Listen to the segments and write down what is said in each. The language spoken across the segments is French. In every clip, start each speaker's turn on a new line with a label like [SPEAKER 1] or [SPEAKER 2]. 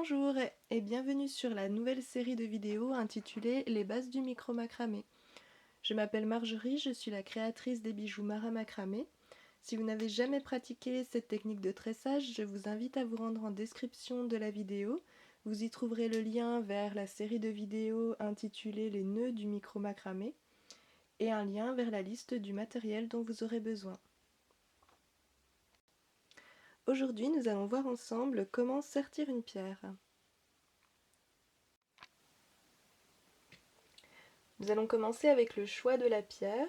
[SPEAKER 1] Bonjour et bienvenue sur la nouvelle série de vidéos intitulée Les bases du micro-macramé. Je m'appelle Marjorie, je suis la créatrice des bijoux Mara Macramé. Si vous n'avez jamais pratiqué cette technique de tressage, je vous invite à vous rendre en description de la vidéo. Vous y trouverez le lien vers la série de vidéos intitulée Les nœuds du micro-macramé et un lien vers la liste du matériel dont vous aurez besoin. Aujourd'hui, nous allons voir ensemble comment sertir une pierre. Nous allons commencer avec le choix de la pierre.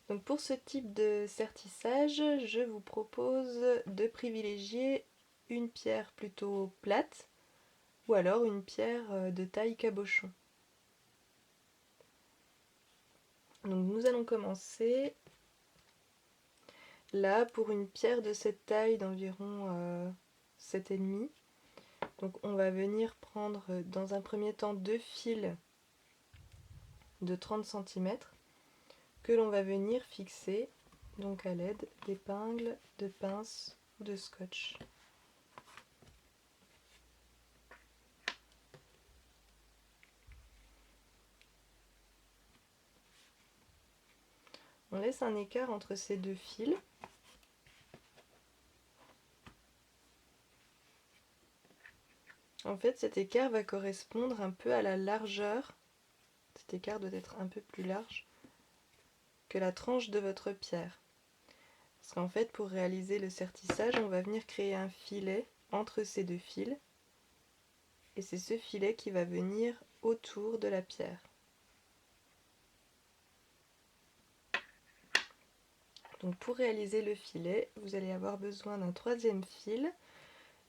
[SPEAKER 1] Donc pour ce type de sertissage, je vous propose de privilégier une pierre plutôt plate ou alors une pierre de taille cabochon. Donc nous allons commencer là pour une pierre de cette taille d'environ 7,5. Donc on va venir prendre dans un premier temps deux fils de 30 cm que l'on va venir fixer donc à l'aide d'épingles, de pinces ou de scotch. On laisse un écart entre ces deux fils. En fait, cet écart va correspondre un peu à la largeur. Cet écart doit être un peu plus large que la tranche de votre pierre. Parce qu'en fait, pour réaliser le sertissage, on va venir créer un filet entre ces deux fils. Et c'est ce filet qui va venir autour de la pierre. Donc pour réaliser le filet, vous allez avoir besoin d'un troisième fil.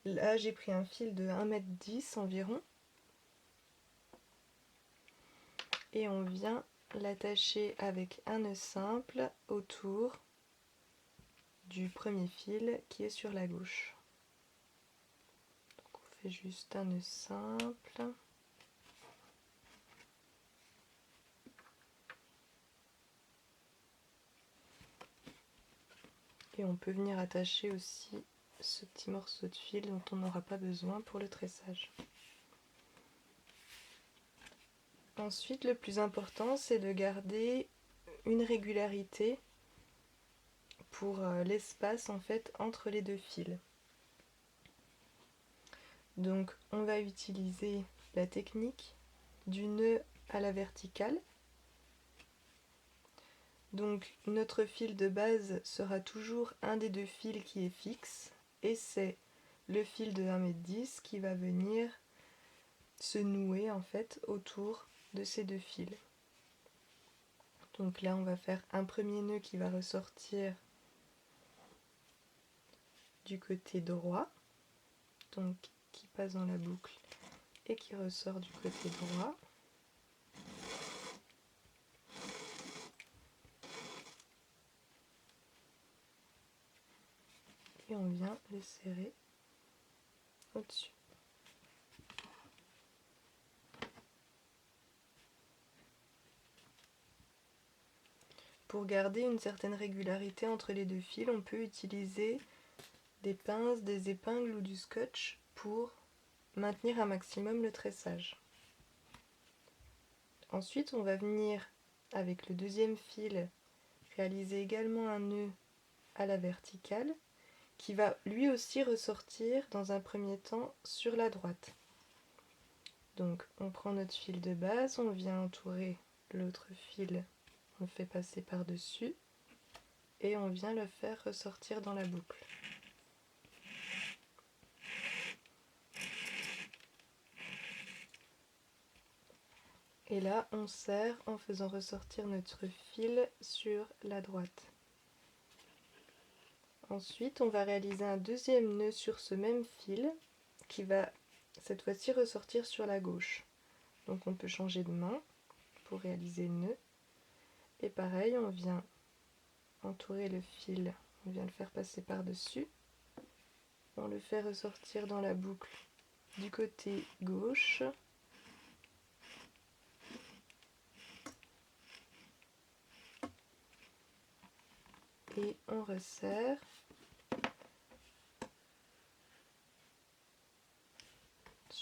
[SPEAKER 1] Là, j'ai pris un fil de 1,10 m environ. Et on vient l'attacher avec un nœud simple autour du premier fil qui est sur la gauche. Donc on fait juste un nœud simple. Et on peut venir attacher aussi ce petit morceau de fil dont on n'aura pas besoin pour le tressage. Ensuite, le plus important, c'est de garder une régularité pour l'espace en fait entre les deux fils. Donc on va utiliser la technique du nœud à la verticale. Donc notre fil de base sera toujours un des deux fils qui est fixe et c'est le fil de 1,10 m qui va venir se nouer en fait autour de ces deux fils. Donc là on va faire un premier nœud qui va ressortir du côté droit, donc qui passe dans la boucle et qui ressort du côté droit. Et on vient le serrer au-dessus. Pour garder une certaine régularité entre les deux fils, on peut utiliser des pinces, des épingles ou du scotch pour maintenir un maximum le tressage. Ensuite, on va venir, avec le deuxième fil, réaliser également un nœud à la verticale qui va lui aussi ressortir dans un premier temps sur la droite. Donc on prend notre fil de base, on vient entourer l'autre fil, on le fait passer par-dessus et on vient le faire ressortir dans la boucle. Et là, on serre en faisant ressortir notre fil sur la droite. Ensuite, on va réaliser un deuxième nœud sur ce même fil qui va cette fois-ci ressortir sur la gauche. Donc on peut changer de main pour réaliser le nœud. Et pareil, on vient entourer le fil, on vient le faire passer par-dessus. On le fait ressortir dans la boucle du côté gauche. Et on resserre.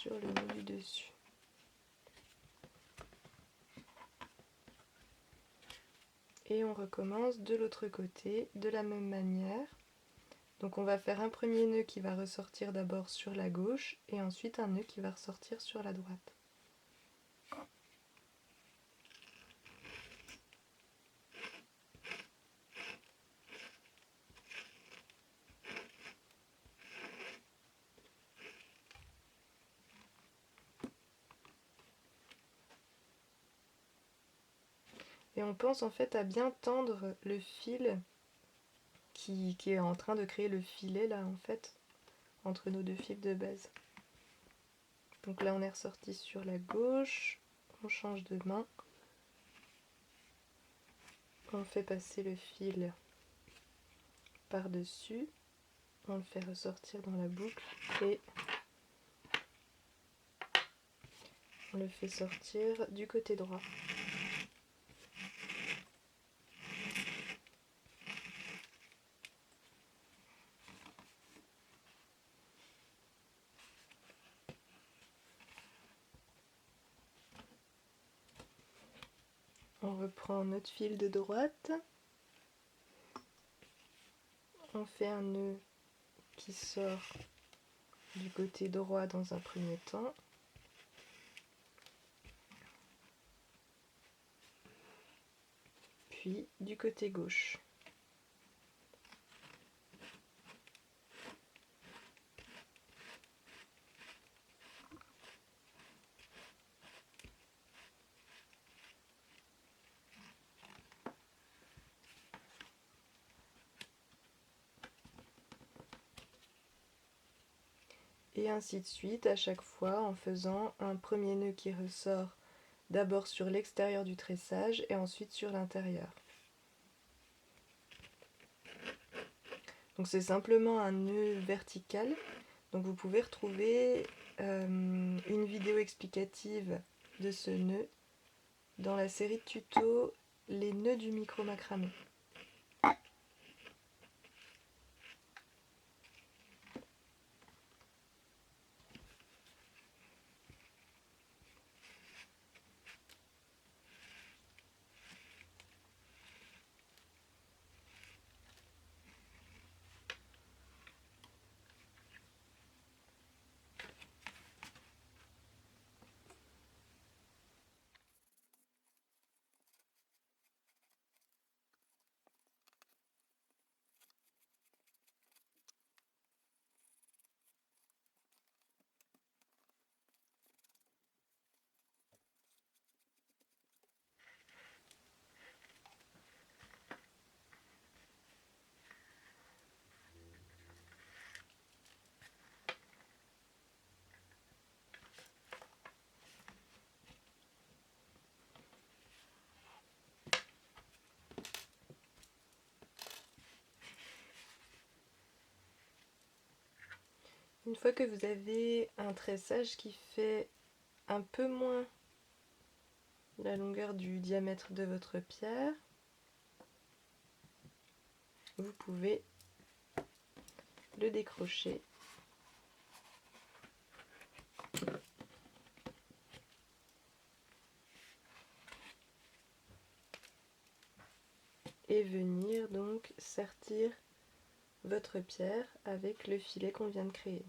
[SPEAKER 1] sur le nœud du dessus. Et on recommence de l'autre côté de la même manière. Donc on va faire un premier nœud qui va ressortir d'abord sur la gauche et ensuite un nœud qui va ressortir sur la droite. Et on pense en fait à bien tendre le fil qui est en train de créer le filet là en fait, entre nos deux fils de base. Donc là on est ressorti sur la gauche, on change de main, on fait passer le fil par-dessus, on le fait ressortir dans la boucle et on le fait sortir du côté droit. On reprend notre fil de droite, on fait un nœud qui sort du côté droit dans un premier temps, puis du côté gauche. Et ainsi de suite à chaque fois en faisant un premier nœud qui ressort d'abord sur l'extérieur du tressage et ensuite sur l'intérieur. Donc c'est simplement un nœud vertical. Donc vous pouvez retrouver une vidéo explicative de ce nœud dans la série de tutos Les nœuds du micro macramé. Une fois que vous avez un tressage qui fait un peu moins la longueur du diamètre de votre pierre, vous pouvez le décrocher et venir donc sertir votre pierre avec le filet qu'on vient de créer.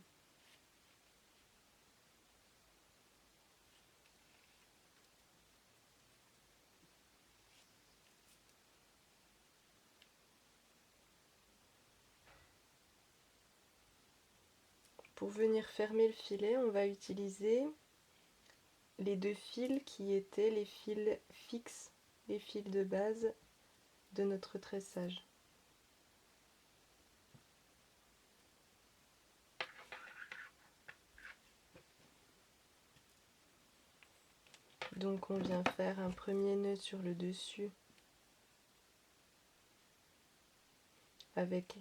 [SPEAKER 1] Pour venir fermer le filet, on va utiliser les deux fils qui étaient les fils fixes, les fils de base de notre tressage. Donc on vient faire un premier nœud sur le dessus avec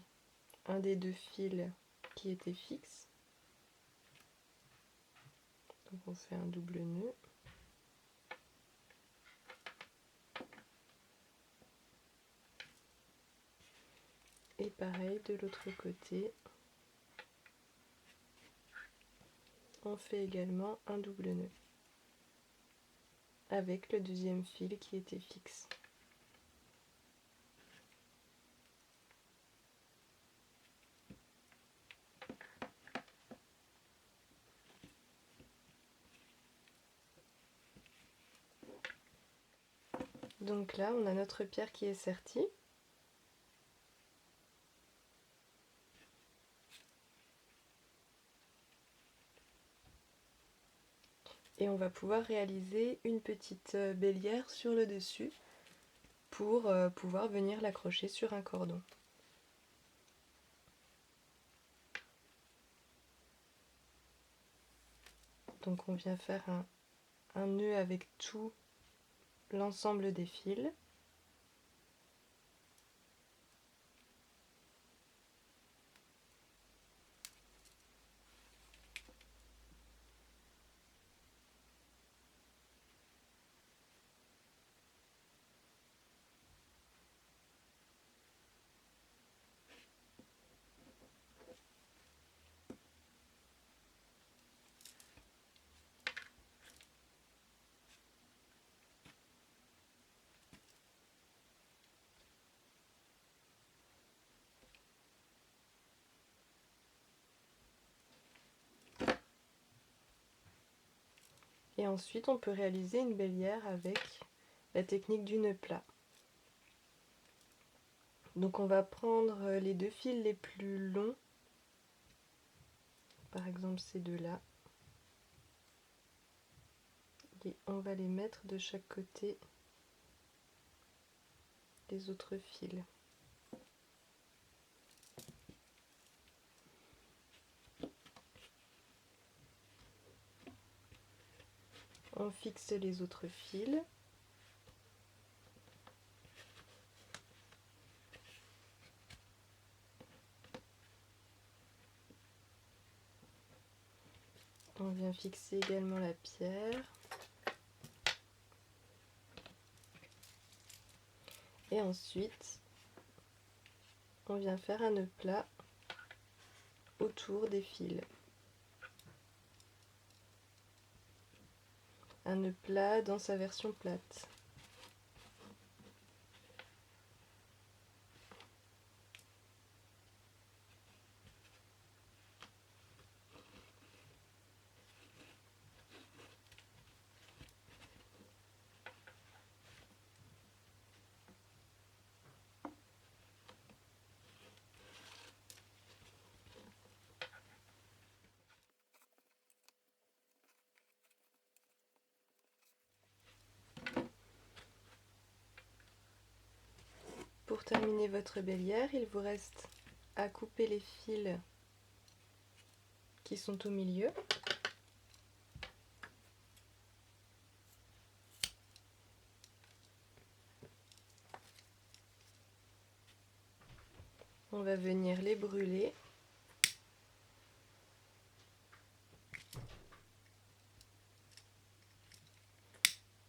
[SPEAKER 1] un des deux fils qui était fixe. Donc on fait un double nœud. Et pareil de l'autre côté. on fait également un double nœud avec le deuxième fil qui était fixe. Donc là, on a notre pierre qui est sertie. Et on va pouvoir réaliser une petite bélière sur le dessus pour pouvoir venir l'accrocher sur un cordon. Donc on vient faire un nœud avec tout l'ensemble des fils. Et ensuite, on peut réaliser une bélière avec la technique du nœud plat. Donc on va prendre les deux fils les plus longs, par exemple ces deux-là, et on va les mettre de chaque côté des autres fils. On fixe les autres fils. On vient fixer également la pierre. Et ensuite, on vient faire un nœud plat autour des fils. Un nœud plat dans sa version plate. Pour terminer votre bélière, il vous reste à couper les fils qui sont au milieu. On va venir les brûler.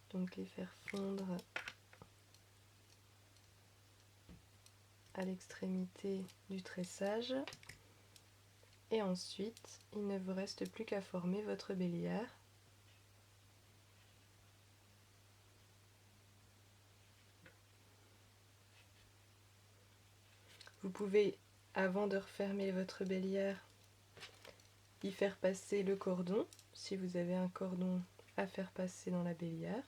[SPEAKER 1] Donc les faire fondre à l'extrémité du tressage. Et ensuite, il ne vous reste plus qu'à former votre bélière. Vous pouvez, avant de refermer votre bélière, y faire passer le cordon, si vous avez un cordon à faire passer dans la bélière.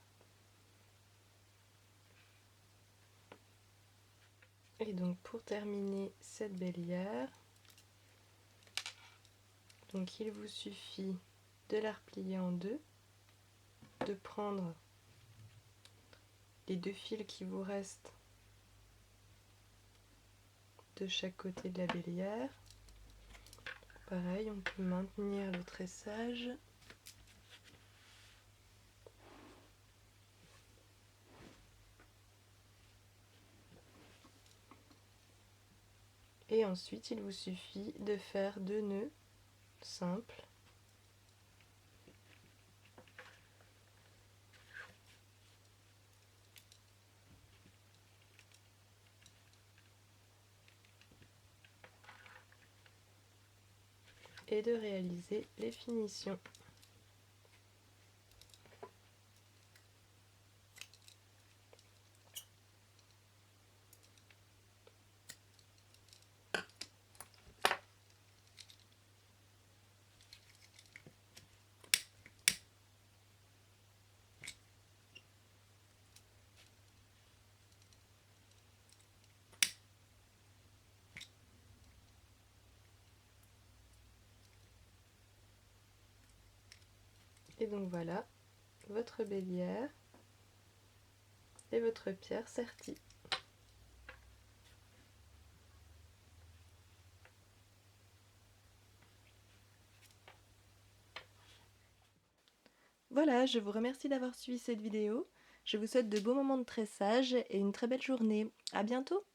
[SPEAKER 1] Et donc pour terminer cette bélière, donc il vous suffit de la replier en deux, de prendre les deux fils qui vous restent de chaque côté de la bélière. Pareil, on peut maintenir le tressage. Et ensuite, il vous suffit de faire deux nœuds simples. Et de réaliser les finitions. Et donc voilà, votre bélière et votre pierre sertie. Voilà, je vous remercie d'avoir suivi cette vidéo. Je vous souhaite de beaux moments de tressage et une très belle journée. À bientôt!